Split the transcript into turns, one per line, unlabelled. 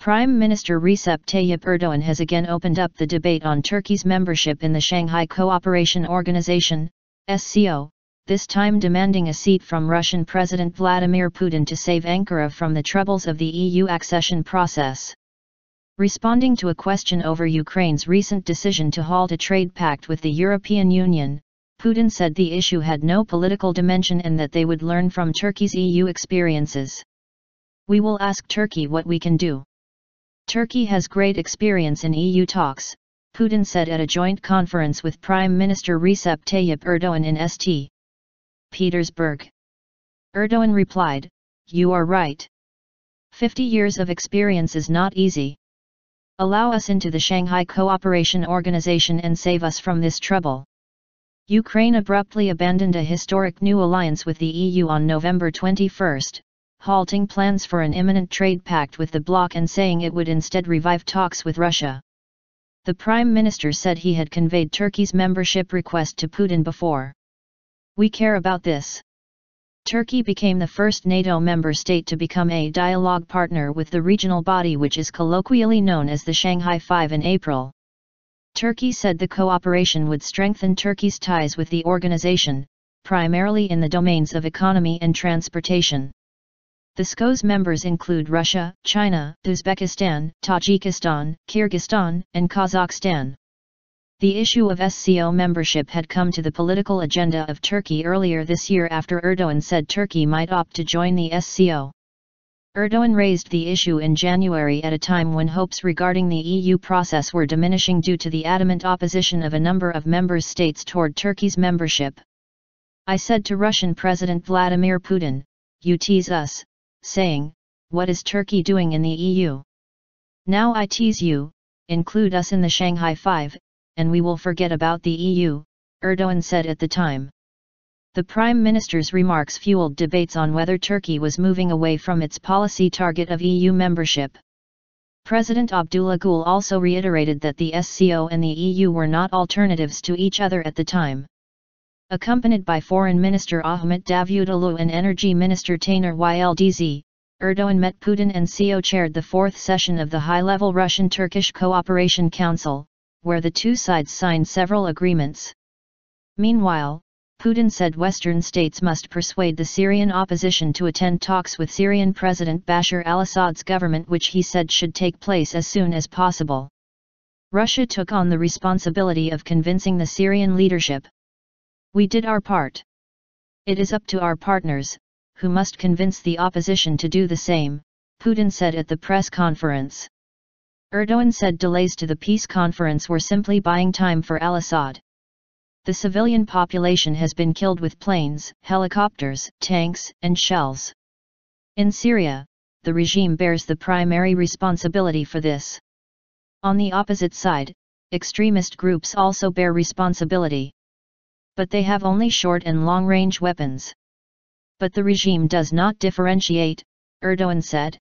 Prime Minister Recep Tayyip Erdoğan has again opened up the debate on Turkey's membership in the Shanghai Cooperation Organization, SCO, this time demanding a seat from Russian President Vladimir Putin to save Ankara from the troubles of the EU accession process. Responding to a question over Ukraine's recent decision to halt a trade pact with the European Union, Putin said the issue had no political dimension and that they would learn from Turkey's EU experiences. "We will ask Turkey what we can do. Turkey has great experience in EU talks," Putin said at a joint conference with Prime Minister Recep Tayyip Erdoğan in St. Petersburg. Erdoğan replied, "You are right. 50 years of experience is not easy. Allow us into the Shanghai Cooperation Organization and save us from this trouble." Ukraine abruptly abandoned a historic new alliance with the EU on November 21, halting plans for an imminent trade pact with the bloc and saying it would instead revive talks with Russia. The Prime Minister said he had conveyed Turkey's membership request to Putin before. "We care about this." Turkey became the first NATO member state to become a dialogue partner with the regional body which is colloquially known as the Shanghai Five in April. Turkey said the cooperation would strengthen Turkey's ties with the organization, primarily in the domains of economy and transportation. The SCO's members include Russia, China, Uzbekistan, Tajikistan, Kyrgyzstan, and Kazakhstan. The issue of SCO membership had come to the political agenda of Turkey earlier this year after Erdoğan said Turkey might opt to join the SCO. Erdoğan raised the issue in January at a time when hopes regarding the EU process were diminishing due to the adamant opposition of a number of member states toward Turkey's membership. "I said to Russian President Vladimir Putin, 'You tease us,' saying, 'What is Turkey doing in the EU? Now I tease you, include us in the Shanghai Five, and we will forget about the EU," Erdoğan said at the time. The Prime Minister's remarks fueled debates on whether Turkey was moving away from its policy target of EU membership. President Abdullah Gül also reiterated that the SCO and the EU were not alternatives to each other at the time. Accompanied by Foreign Minister Ahmet Davutoglu and Energy Minister Taner Yıldız, Erdoğan met Putin and CO chaired the fourth session of the high-level Russian-Turkish Cooperation Council, where the two sides signed several agreements. Meanwhile, Putin said Western states must persuade the Syrian opposition to attend talks with Syrian President Bashar al-Assad's government, which he said should take place as soon as possible. Russia took on the responsibility of convincing the Syrian leadership. "We did our part. It is up to our partners, who must convince the opposition to do the same," Putin said at the press conference. Erdoğan said delays to the peace conference were simply buying time for al-Assad. "The civilian population has been killed with planes, helicopters, tanks, and shells. In Syria, the regime bears the primary responsibility for this. On the opposite side, extremist groups also bear responsibility. But they have only short and long-range weapons. But the regime does not differentiate," Erdoğan said.